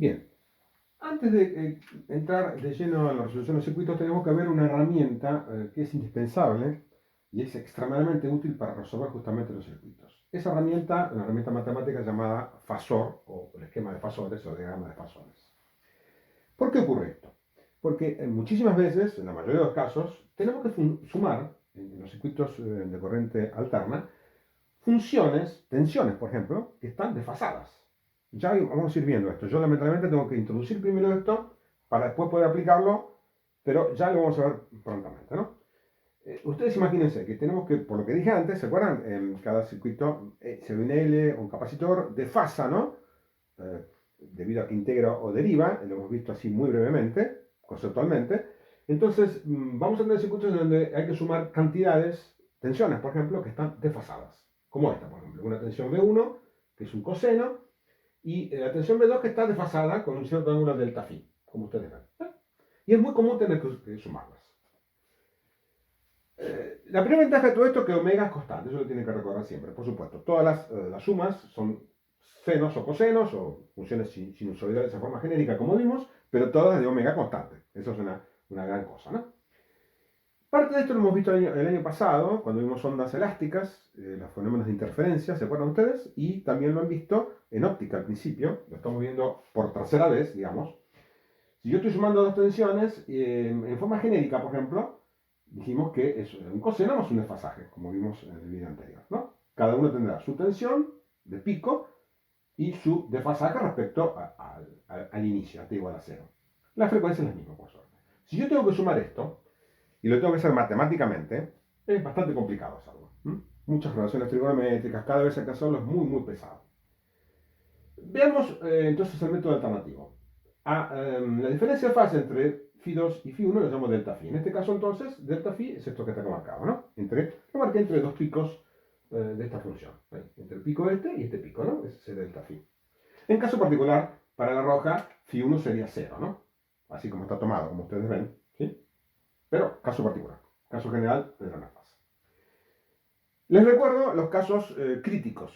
Bien, antes de entrar de lleno en la resolución de los circuitos, tenemos que ver una herramienta que es indispensable y es extremadamente útil para resolver justamente los circuitos. Esa herramienta, una herramienta matemática llamada fasor, o el esquema de fasores, o diagrama de fasores. ¿Por qué ocurre esto? Porque muchísimas veces, en la mayoría de los casos, tenemos que sumar en los circuitos de corriente alterna funciones, tensiones, por ejemplo, que están desfasadas. Ya vamos a ir viendo esto. Yo lamentablemente tengo que introducir primero esto para después poder aplicarlo, pero ya lo vamos a ver prontamente, ¿no? Ustedes imagínense que tenemos que, por lo que dije antes, ¿se acuerdan? En cada circuito se ve un L, un capacitor, desfasa, ¿no? Debido a que integra o deriva, lo hemos visto así muy brevemente, conceptualmente. Entonces, vamos a tener circuitos en donde hay que sumar cantidades, tensiones, por ejemplo, que están desfasadas. Como esta, por ejemplo, una tensión B1, que es un coseno, y la tensión B2 que está desfasada con un cierto ángulo delta phi, como ustedes ven. Y es muy común tener que sumarlas. La primera ventaja de todo esto es que omega es constante, eso lo tienen que recordar siempre, por supuesto. Todas las sumas son senos o cosenos o funciones sinusoidales de forma genérica, como vimos, pero todas de omega constante. Eso es una gran cosa, ¿no? Parte de esto lo hemos visto el año pasado, cuando vimos ondas elásticas, los fenómenos de interferencia, ¿se acuerdan ustedes? Y también lo han visto en óptica al principio, lo estamos viendo por tercera vez, digamos. Si yo estoy sumando dos tensiones, en forma genérica, por ejemplo, dijimos que es un coseno más un desfasaje, como vimos en el video anterior, ¿no? Cada uno tendrá su tensión de pico y su desfasaje respecto al inicio, a t igual a 0. La frecuencia es la misma, por suerte. Si yo tengo que sumar esto, y lo tengo que hacer matemáticamente, es bastante complicado hacerlo. Muchas relaciones trigonométricas, cada vez hay que hacerlo, es muy, muy pesado. Veamos entonces el método alternativo. La diferencia de fase entre Φ2 y Φ1 lo llamo delta Φ. En este caso entonces, delta Φ es esto que está marcado, ¿no? Lo marqué entre dos picos de esta función. Entre el pico este y este pico, ¿no? Ese es delta Φ. En caso particular, para la roja, Φ1 sería 0, ¿no? Así como está tomado, como ustedes ven, ¿sí? Pero caso particular. Caso general, tendrá una fase. Les recuerdo los casos críticos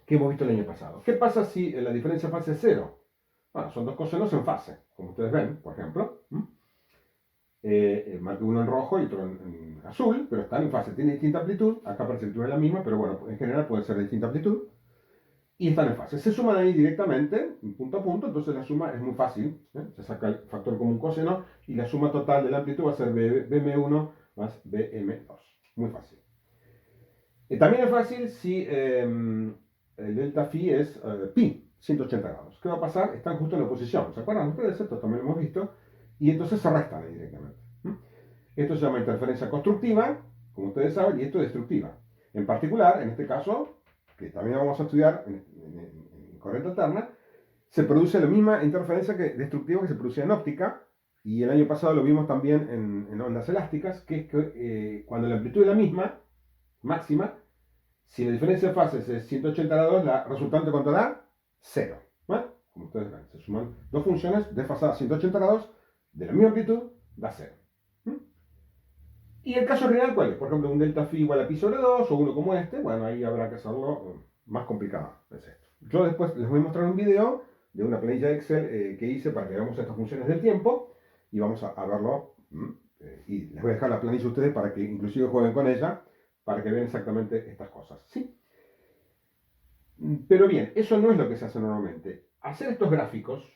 que hemos visto el año pasado. ¿Qué pasa si la diferencia de fase es 0? Bueno, son dos cosenos en fase, como ustedes ven, por ejemplo. Marco uno en rojo y otro en azul, pero están en fase. Tienen distinta amplitud. Acá parece que es la misma, pero bueno, en general puede ser de distinta amplitud. Y están en fase. Se suman ahí directamente, punto a punto, entonces la suma es muy fácil. Se saca el factor común coseno y la suma total de la amplitud va a ser BM1 más BM2. Muy fácil. También es fácil si el delta phi es pi, 180 grados. ¿Qué va a pasar? Están justo en oposición. ¿Se acuerdan ustedes? Esto también lo hemos visto. Y entonces se restan ahí directamente. Esto se llama interferencia constructiva, como ustedes saben, y esto destructiva. En particular, en este caso, que también vamos a estudiar en corriente alterna, se produce la misma interferencia destructiva que se producía en óptica, y el año pasado lo vimos también en ondas elásticas, que es que cuando la amplitud es la misma, máxima, si la diferencia de fases es 180 grados, la resultante ¿cuánto da? 0. ¿Vale? Como ustedes ven, se suman dos funciones desfasadas 180 grados de la misma amplitud, da 0. ¿Y el caso real cuál es? Por ejemplo, un delta phi igual a pi sobre 2 o uno como este. Bueno, ahí habrá que hacerlo más complicado. Es esto. Yo después les voy a mostrar un video de una planilla Excel que hice para que veamos estas funciones del tiempo y vamos a verlo. Y les voy a dejar la planilla a ustedes para que inclusive jueguen con ella para que vean exactamente estas cosas. ¿Sí? Pero bien, eso no es lo que se hace normalmente. Hacer estos gráficos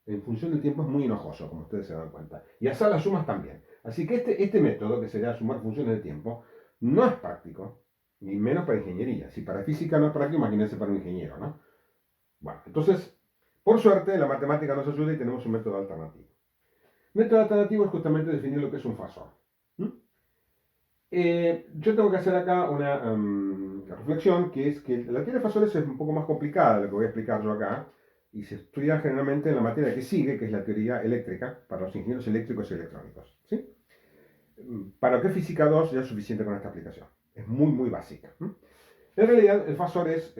en función del tiempo es muy enojoso, como ustedes se dan cuenta. Y hacer las sumas también. Así que este método, que sería sumar funciones de tiempo, no es práctico, ni menos para ingeniería. Si para física no es práctico, imagínense para un ingeniero, ¿no? Bueno, entonces, por suerte, la matemática nos ayuda y tenemos un método alternativo. El método alternativo es justamente definir lo que es un fasor. Yo tengo que hacer acá una reflexión, que es que la teoría de fasores es un poco más complicada de lo que voy a explicar yo acá, y se estudia generalmente en la materia que sigue, que es la teoría eléctrica, para los ingenieros eléctricos y electrónicos. ¿Sí? Para lo que es física 2 ya es suficiente con esta aplicación. Es muy, muy básica. En realidad, el fasor es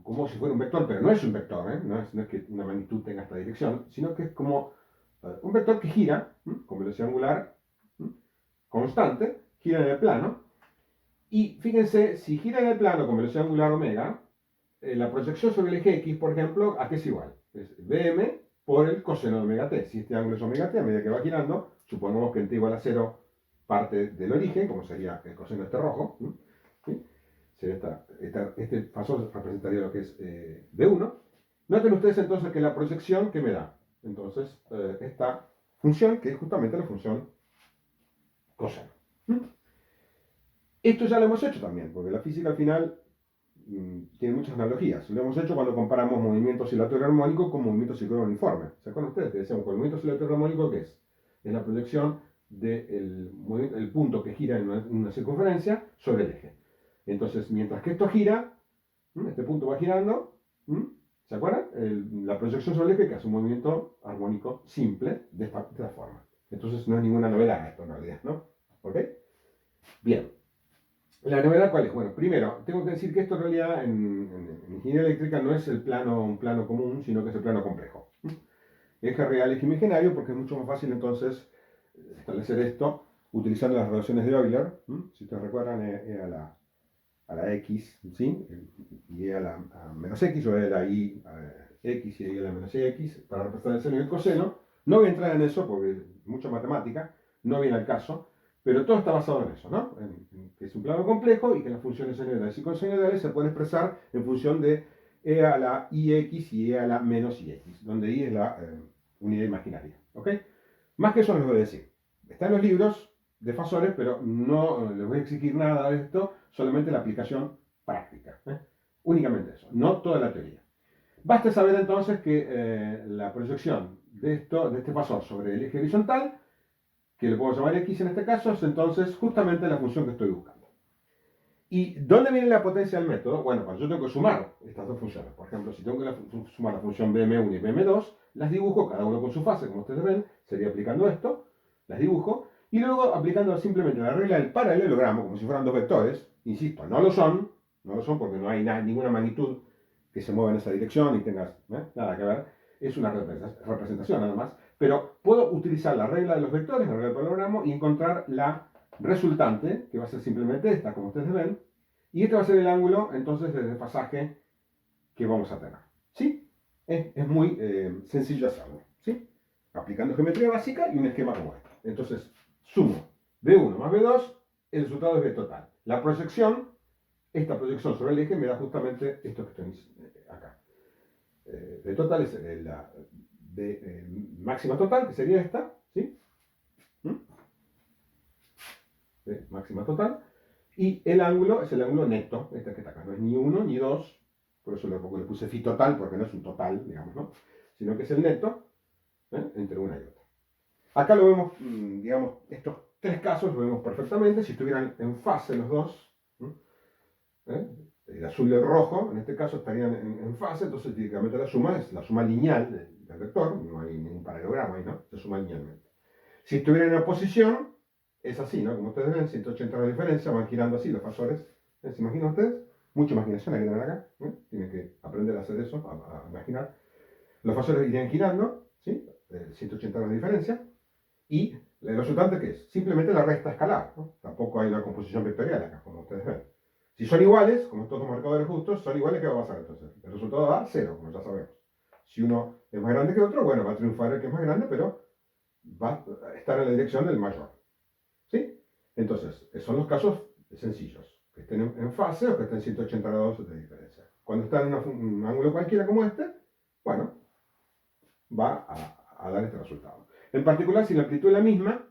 como si fuera un vector, pero no es un vector, no es que una magnitud tenga esta dirección, sino que es como un vector que gira con velocidad angular constante, gira en el plano, y fíjense, si gira en el plano con velocidad angular omega, la proyección sobre el eje X, por ejemplo, ¿a qué es igual? es BM por el coseno de omega t. Si este ángulo es omega t, a medida que va girando, supongamos que en t igual a 0 parte del origen, como sería el coseno este rojo, ¿sí? Sería este fasor representaría lo que es B1. Noten ustedes entonces que la proyección que me da, entonces, esta función, que es justamente la función coseno. Esto ya lo hemos hecho también, porque la física al final tiene muchas analogías. Lo hemos hecho cuando comparamos movimiento oscilatorio armónico con movimiento circular uniforme. ¿Se acuerdan ustedes? Que decíamos que el movimiento oscilatorio armónico, ¿qué es? Es la proyección del punto que gira en una circunferencia sobre el eje. Entonces, mientras que esto gira, este punto va girando, ¿se acuerdan? La proyección sobre el eje que hace un movimiento armónico simple de esta forma. Entonces no es ninguna novedad esto en realidad, ¿no? ¿Ok? Bien. ¿La novedad cuál es? Bueno, primero, tengo que decir que esto en realidad en ingeniería eléctrica no es un plano común, sino que es el plano complejo. Eje real, eje imaginario, porque es mucho más fácil entonces establecer esto utilizando las relaciones de Euler. Si ustedes recuerdan, E a la X, ¿sí? Y E a la menos X, o E a la Y X y E a la menos X, para representar el seno y el coseno. No voy a entrar en eso porque es mucha matemática, no viene al caso, pero todo está basado en eso, ¿no? Que es un plano complejo y que las funciones senoidales y cosenoidales se pueden expresar en función de E a la IX y E a la menos IX, donde I es la unidad imaginaria, ¿ok? Más que eso no les voy a decir. Está en los libros de fasores, pero no les voy a exigir nada de esto, solamente la aplicación práctica. Únicamente eso, no toda la teoría. Basta saber entonces que la proyección de este fasor sobre el eje horizontal, que le puedo llamar X en este caso, es entonces justamente la función que estoy buscando. ¿Y dónde viene la potencia del método? Bueno, pues yo tengo que sumar estas dos funciones. Por ejemplo, si tengo que sumar la función BM1 y BM2, las dibujo, cada uno con su fase, como ustedes ven, sería aplicando esto, las dibujo, y luego aplicando simplemente la regla del paralelogramo, como si fueran dos vectores. Insisto, no lo son porque no hay ninguna magnitud que se mueva en esa dirección y tengas nada que ver. Es una representación nada más. Pero puedo utilizar la regla de los vectores, la regla del paralelogramo, y encontrar la resultante, que va a ser simplemente esta, como ustedes ven, y este va a ser el ángulo, entonces, de desfasaje que vamos a tener. ¿Sí? Es muy sencillo hacerlo. ¿Sí? Aplicando geometría básica y un esquema como este. Entonces, sumo B1 más B2, el resultado es B total. La proyección, esta proyección sobre el eje me da justamente esto que estoy acá. B total es la B máxima total, que sería esta, ¿sí? B máxima total. Y el ángulo es el ángulo neto, este que está acá. No es ni 1 ni 2, por eso le puse phi total, porque no es un total, digamos, ¿no? Sino que es el neto entre una y otra. Acá lo vemos, digamos, estos tres casos los vemos perfectamente. Si estuvieran en fase los dos, el azul y el rojo, en este caso estarían en fase, entonces típicamente la suma es la suma lineal del vector, no hay ningún paralelogramo ahí, ¿no? Se suma linealmente. Si estuvieran en oposición, es así, ¿no? Como ustedes ven, 180 grados de diferencia, van girando así los fasores. ¿Se imaginan ustedes? Mucha imaginación hay que tener acá. Tienen que aprender a hacer eso, a imaginar. Los fasores irían girando, ¿sí? 180 grados de diferencia. ¿Y el resultante qué es? Simplemente la recta escalar, ¿no? Tampoco hay una composición vectorial acá, como ustedes ven. Si son iguales, como estos dos marcadores justos, son iguales, ¿qué va a pasar entonces? El resultado da 0, como ya sabemos. Si uno es más grande que otro, bueno, va a triunfar el que es más grande, pero va a estar en la dirección del mayor. ¿Sí? Entonces, son los casos sencillos, que estén en fase o que estén 180 grados de diferencia. Cuando están en un ángulo cualquiera como este, bueno, va a dar este resultado. En particular, si la amplitud es la misma,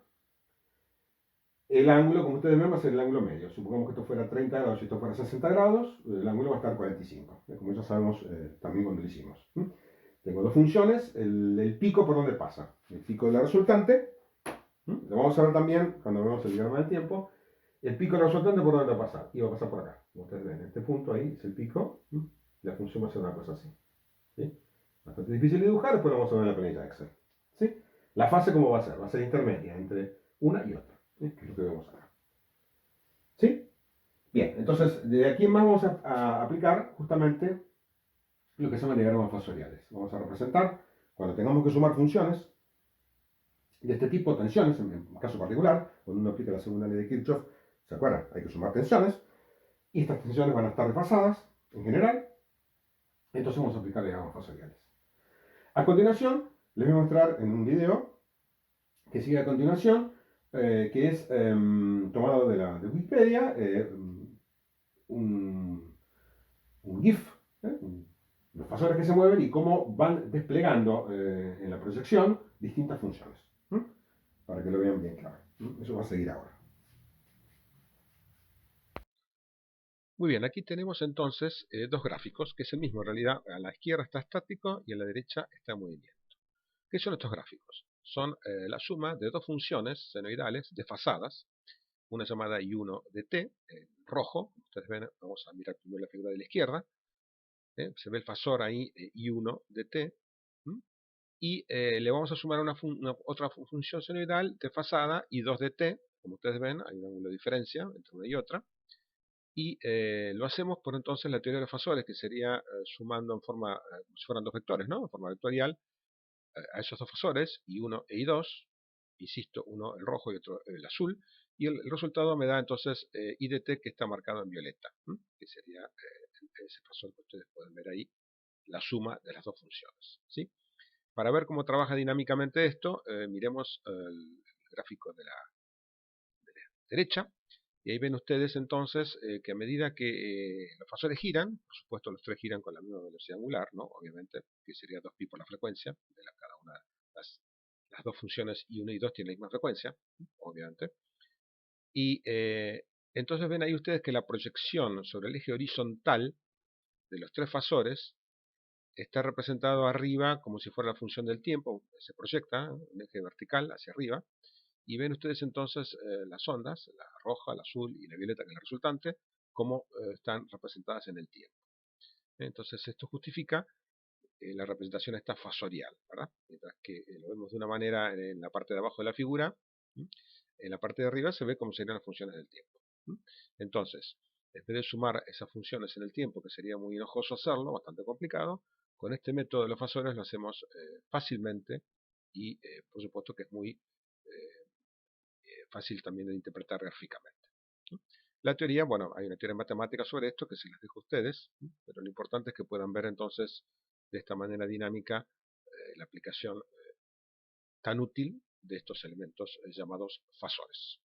el ángulo, como ustedes ven, va a ser el ángulo medio. Supongamos que esto fuera 30 grados y esto fuera 60 grados, el ángulo va a estar 45, como ya sabemos también cuando lo hicimos. Tengo dos funciones, el pico por donde pasa, el pico de la resultante, lo vamos a ver también cuando vemos el diagrama del tiempo, el pico de la resultante por donde va a pasar, y va a pasar por acá, como ustedes ven, este punto ahí es el pico, la función va a ser una cosa así. ¿Sí? Bastante difícil de dibujar, después lo vamos a ver en la planilla de Excel. ¿Sí? La fase, ¿cómo va a ser? Va a ser intermedia entre una y otra, ¿sí? Que es lo que vemos acá. ¿Sí? Bien, entonces de aquí en más vamos a aplicar justamente lo que se llaman diagramas fasoriales. Vamos a representar, cuando tengamos que sumar funciones de este tipo, tensiones, en caso particular, cuando uno aplica la segunda ley de Kirchhoff, ¿se acuerdan? Hay que sumar tensiones, y estas tensiones van a estar desfasadas, en general, entonces vamos a aplicar diagramas fasoriales. A continuación, les voy a mostrar en un video que sigue a continuación, que es tomado de Wikipedia, un, un GIF, ¿eh? Los fasores que se mueven y cómo van desplegando en la proyección distintas funciones. ¿Mm? Para que lo vean bien claro. ¿Mm? Eso va a seguir ahora. Muy bien, aquí tenemos entonces dos gráficos, que es el mismo en realidad. A la izquierda está estático y a la derecha está en movimiento. ¿Qué son estos gráficos? Son la suma de dos funciones senoidales desfasadas, una llamada I1 de t, en rojo. Ustedes ven, vamos a mirar primero la figura de la izquierda, se ve el fasor ahí, I1 de t, ¿m? Y le vamos a sumar otra función senoidal desfasada, I2 de t. Como ustedes ven, hay un ángulo de diferencia entre una y otra. Y lo hacemos por entonces la teoría de los fasores, que sería sumando en forma, como si fueran dos vectores, ¿no? En forma vectorial, a esos dos fasores, I1 e I2, insisto, uno el rojo y otro el azul, y el resultado me da entonces I de t, que está marcado en violeta, que sería ese fasor que ustedes pueden ver ahí, la suma de las dos funciones, ¿sí? Para ver cómo trabaja dinámicamente esto, miremos el gráfico de la derecha. Y ahí ven ustedes entonces que a medida que los fasores giran, por supuesto los tres giran con la misma velocidad angular, ¿no? Obviamente, que sería 2pi por la frecuencia, de cada una de las dos funciones I1 y I2 tienen la misma frecuencia, obviamente. Y entonces ven ahí ustedes que la proyección sobre el eje horizontal de los tres fasores está representado arriba como si fuera la función del tiempo, se proyecta un eje vertical hacia arriba. Y ven ustedes entonces las ondas, la roja, la azul y la violeta, que es la resultante, cómo están representadas en el tiempo. Entonces esto justifica la representación esta fasorial, ¿verdad? Mientras que lo vemos de una manera en la parte de abajo de la figura, en la parte de arriba se ve cómo serían las funciones del tiempo. Entonces, en vez de sumar esas funciones en el tiempo, que sería muy enojoso hacerlo, bastante complicado, con este método de los fasores lo hacemos fácilmente y por supuesto que es muy fácil también de interpretar gráficamente. La teoría, bueno, hay una teoría matemática sobre esto que se las dejo a ustedes, pero lo importante es que puedan ver entonces de esta manera dinámica la aplicación tan útil de estos elementos llamados fasores.